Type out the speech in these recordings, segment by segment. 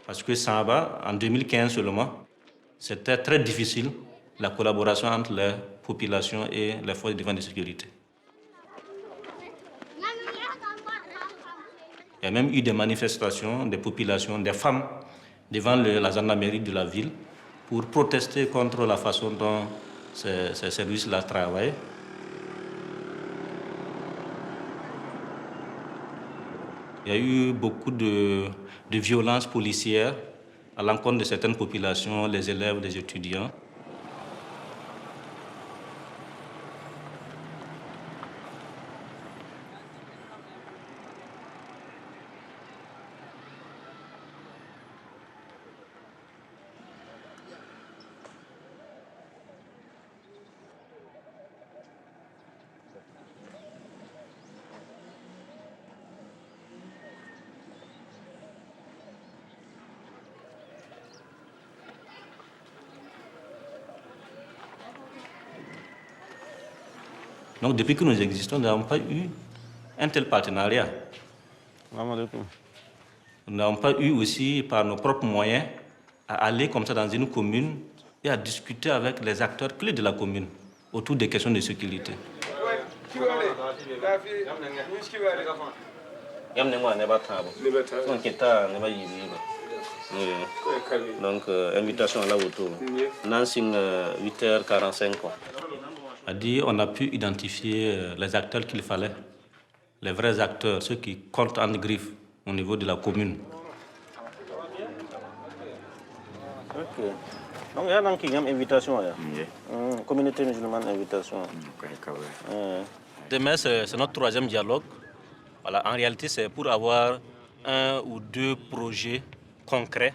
Parce que Samba, en 2015 seulement, c'était très difficile la collaboration entre les populations et les forces de défense et de sécurité. Il y a même eu des manifestations des populations, des femmes, devant la gendarmerie de la ville pour protester contre la façon dont ces services-là travaillent. Il y a eu beaucoup de violences policières à l'encontre de certaines populations, les élèves, les étudiants. Donc, depuis que nous existons, nous n'avons pas eu un tel partenariat. Nous n'avons pas eu aussi, par nos propres moyens, à aller comme ça dans une commune et à discuter avec les acteurs clés de la commune autour des questions de sécurité. Donc, invitation là autour. Nansing 8h45. A dit on a pu identifier les acteurs qu'il fallait, les vrais acteurs, ceux qui comptent en griffe au niveau de la commune. Ok. Donc il y a une invitation. Communauté musulmane, invitation. Demain, c'est notre troisième dialogue. Voilà, en réalité, c'est pour avoir un ou deux projets concrets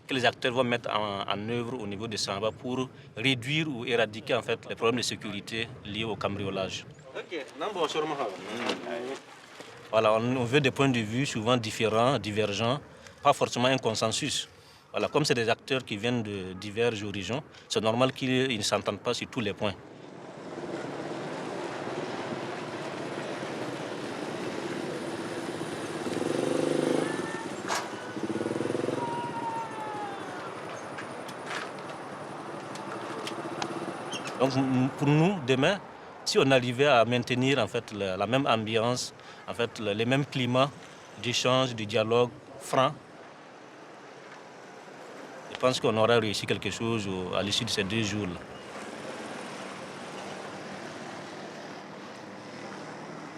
que les acteurs vont mettre en œuvre au niveau de Samba pour réduire ou éradiquer en fait les problèmes de sécurité liés au cambriolage. Voilà, on veut des points de vue souvent différents, divergents, pas forcément un consensus. Voilà, comme c'est des acteurs qui viennent de diverses horizons, c'est normal qu'ils ne s'entendent pas sur tous les points. Donc pour nous, demain, si on arrivait à maintenir en fait, la même ambiance, en fait, les mêmes climats d'échange, de dialogue franc, je pense qu'on aura réussi quelque chose à l'issue de ces 2 jours-là.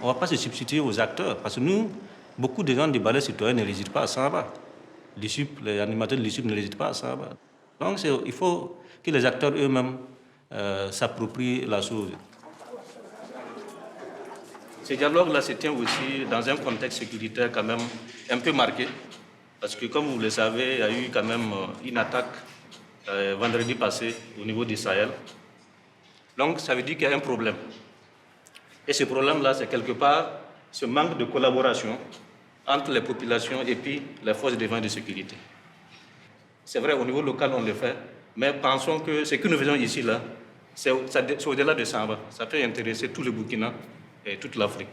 On ne va pas se substituer aux acteurs, parce que nous, beaucoup de gens du ballet citoyen ne résident pas à Samba. Les animateurs de l'ISUP ne résident pas à Samba. Donc il faut que les acteurs eux-mêmes s'approprient la chose. Ce dialogue-là se tient aussi dans un contexte sécuritaire quand même un peu marqué, parce que comme vous le savez, il y a eu quand même une attaque vendredi passé au niveau du Sahel. Donc ça veut dire qu'il y a un problème. Et ce problème-là, c'est quelque part ce manque de collaboration entre les populations et puis les forces de défense et de sécurité. C'est vrai, au niveau local, on le fait, mais pensons que ce que nous faisons ici, là, c'est au-delà de Samba. Ça peut intéresser tout le Burkina et toute l'Afrique.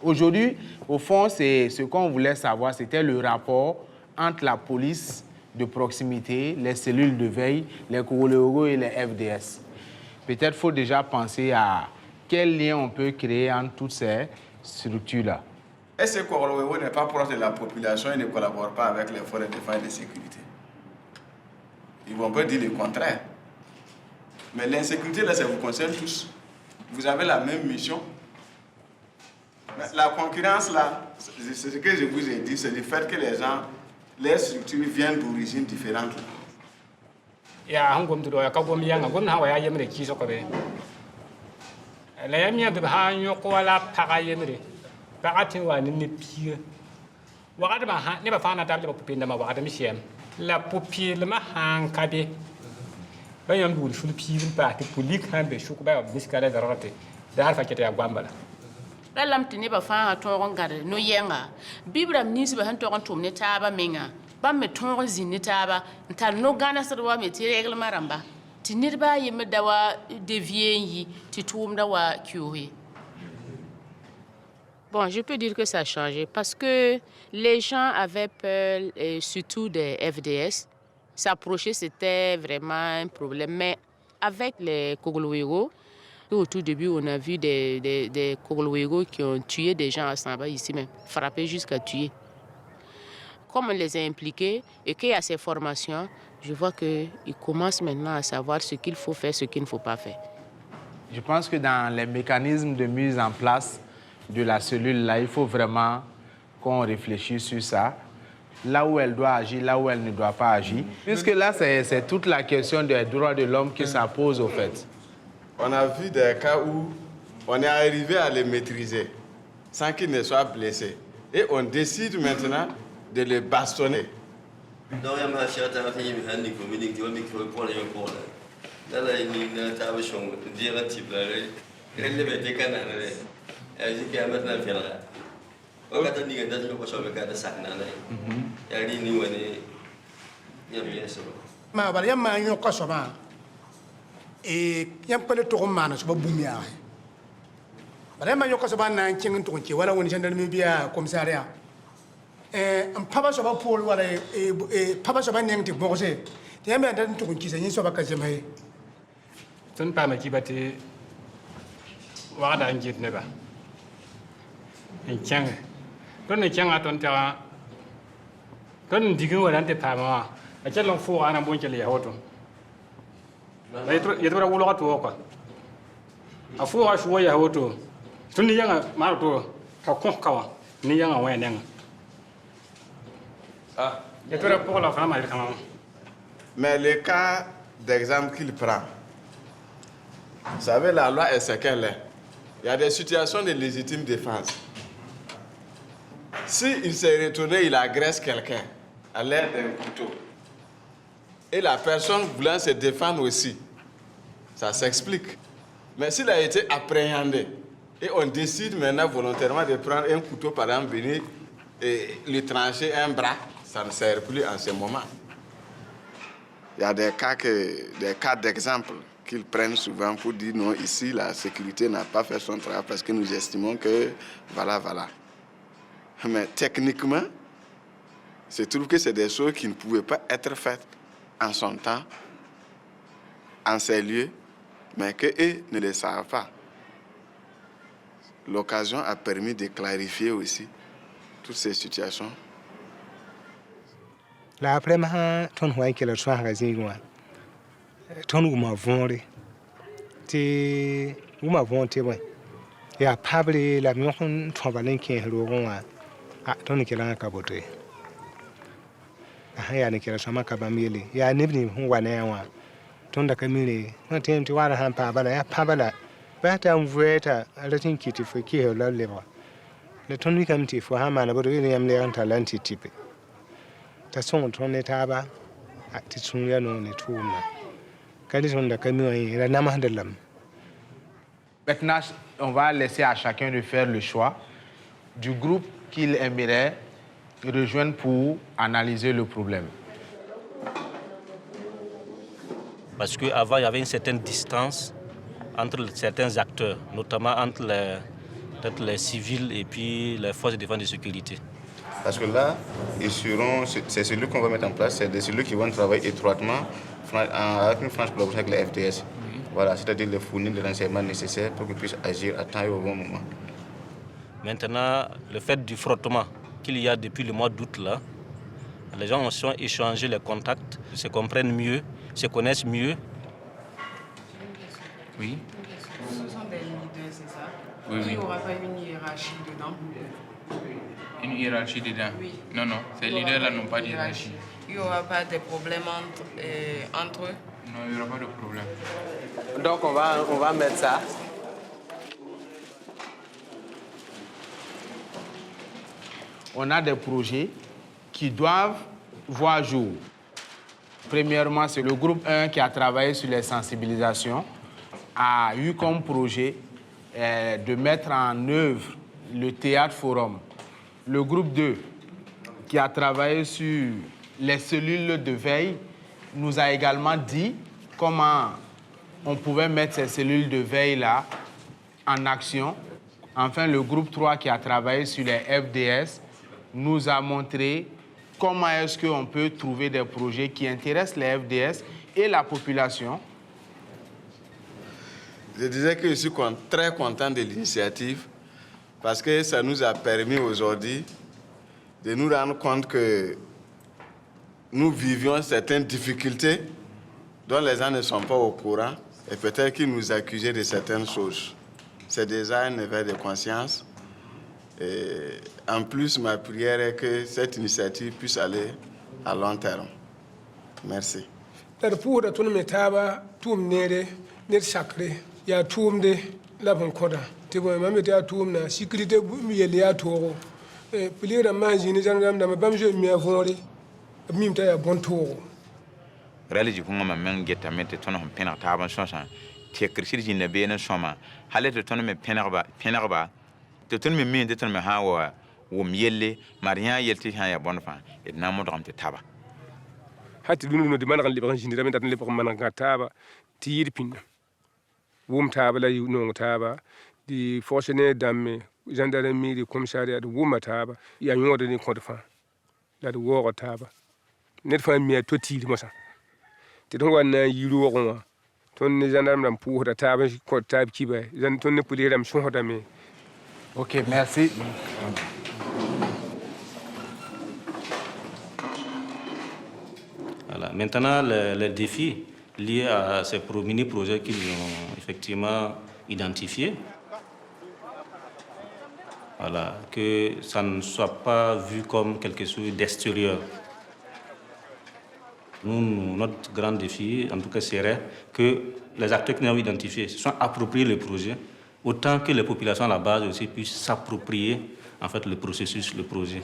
Aujourd'hui, au fond, c'est ce qu'on voulait savoir, c'était le rapport entre la police de proximité, les cellules de veille, les Korolero et les FDS. Peut-être faut déjà penser à quel lien on peut créer entre toutes ces structures-là. Est-ce que Korolero n'est pas proche de la population et ne collabore pas avec les forces de défense et de sécurité? Ils vont pas dire le contraire. Mais l'insécurité, là, ça vous concerne tous. Vous avez la même mission. La concurrence, là, c'est ce que je vous ai dit, c'est le fait que les gens, les structures viennent d'origines différentes. Lam tini ba fa toron gare no yenga bibram nisi ba han toron tumne taba menga bam me toron zinni taba ntar no gana sarwa me ti regle maramba ti nirba yemme dawa devier yi ti tumda wa kyohe Bon, je peux dire que ça a changé parce que les gens avaient peur, et surtout des FDS. S'approcher, c'était vraiment un problème. Mais avec les Kogolwego, au tout début, on a vu des Kogolwego qui ont tué des gens à Samba, ici même, frappé jusqu'à tuer. Comme on les a impliqués et qu'il y a ces formations, je vois qu'ils commencent maintenant à savoir ce qu'il faut faire, ce qu'il ne faut pas faire. Je pense que dans les mécanismes de mise en place de la cellule, là, il faut vraiment qu'on réfléchisse sur ça. Là où elle doit agir, là où elle ne doit pas agir. Puisque là, c'est toute la question des droits de l'homme que ça pose, au fait. On a vu des cas où on est arrivé à les maîtriser sans qu'ils ne soient blessés. Et on décide maintenant de les bastonner. Ma bala yamma yo kasoma yam pele to mana so bumya bala yamma yo kasoma na kin to ki wala woni jandal mi biya commissariat am paba so ba pol wala paba so ba neng ti bose te yamma dan to ki sanyi so ba ka jemai tun pa ma ki bate wa da ngit ne ba en kyang ton ne kyang aton ta ton digin wadan te pa ma a ce long fo ana bon kele ya hoto na yetro wulo ka to ko a fo ha shuwa ya hoto tun ni yanga ma to ka kon kawa ni yanga wa nenga yetro pour la femme quand même. Mais le cas d'exemple qu'il prend, vous savez, la loi est ce qu'elle est. Il y a des situations de légitime défense. S'il s'est retourné, il agresse quelqu'un à l'aide d'un couteau, et la personne voulant se défendre aussi, ça s'explique. Mais s'il a été appréhendé, et on décide maintenant volontairement de prendre un couteau, par exemple, venir et lui trancher un bras, ça ne sert plus en ce moment. Il y a des cas d'exemple qu'ils prennent souvent pour dire non, ici, la sécurité n'a pas fait son travail parce que nous estimons que voilà. Mais techniquement, je trouve que c'est des choses qui ne pouvaient pas être faites en son temps, en ces lieux, mais qu'eux ne le savent pas. L'occasion a permis de clarifier aussi toutes ces situations. La après ma ton hoy ke la soir ga zingwa ton uma vonre ti uma vonte bon ya pable la mi kon thobalen ke ro gonwa a ton ke la ka bote a ya ne ke la sama ka bamile ya nibni hu wana yawa ton da kamile na tem ti wara han pa bala ya pa bala ba ta mvueta ala tin kiti fo ke la leba le ton wi kam ti fo ha mana bodo ni yam le an talenti tipe. Maintenant, on va laisser à chacun de faire le choix du groupe qu'il aimerait rejoindre pour analyser le problème. Parce qu'avant, il y avait une certaine distance entre certains acteurs, notamment entre les civils et puis les forces de défense et de sécurité. Parce que là, c'est celui qu'on va mettre en place, c'est des cellules qui vont travailler étroitement avec une franche collaboration avec les FDS. Voilà, c'est-à-dire les fournir les renseignements nécessaires pour qu'ils puissent agir à temps et au bon moment. Maintenant, le fait du frottement qu'il y a depuis le mois d'août là, les gens ont échangé les contacts, se comprennent mieux, se connaissent mieux. Oui. Ce sont des leaders, c'est ça? Oui, oui. Il n'y aura pas une hiérarchie dedans? Une hiérarchie dedans? Oui. Non, ces leaders-là n'ont pas de hiérarchie. Il n'y aura pas de problème entre eux? Non, il n'y aura pas de problème. Donc on va mettre ça. On a des projets qui doivent voir jour. Premièrement, c'est le groupe 1 qui a travaillé sur les sensibilisations, a eu comme projet de mettre en œuvre le théâtre forum. Le groupe 2, qui a travaillé sur les cellules de veille, nous a également dit comment on pouvait mettre ces cellules de veille-là en action Enfin, le groupe 3 qui a travaillé sur les FDS nous a montré comment est-ce qu'on peut trouver des projets qui intéressent les FDS et la population. Je disais que je suis très content de l'initiative parce que ça nous a permis aujourd'hui de nous rendre compte que nous vivions certaines difficultés dont les gens ne sont pas au courant et peut-être qu'ils nous accusaient de certaines choses. C'est déjà un éveil de conscience. Et en plus, ma prière est que cette initiative puisse aller à long terme. Merci. Ya tuumde labon koda te bo mamet ya tuumna sécurité mi yel ya toro pliera manjini jangam da bam je mi avori mim ta ya bon toro religi ko ngam men getta mete ton hon pena ta ban sonsan te krishir jinne be na soma halete ton me pena ba te ton me min de ton me ha wo mi yelle mariya yelti ha ya bon fa e na mo dom te taba hatti dunu no di man kan liban jinni ramen tan le ko man kan taba ti yir pinna wum taba la no taba di fonctionnaire damme gendarmerie di commissariat di wuma taba ya nyode ni compte fa la di wo taba net fa mi to ti mo sa te don wan yiru wo ko ton ni gendarme dam pour ta taba ko tab ki ba ton ne poulir dam son hoda me. OK, merci. Voilà. Maintenant, les défis liés à ces mini-projets qu'ils ont effectivement identifiés. Voilà, que ça ne soit pas vu comme quelque chose d'extérieur. Nous, notre grand défi, en tout cas, serait que les acteurs qui nous ont identifiés se soient appropriés le projet, autant que les populations à la base aussi puissent s'approprier en fait le processus, le projet.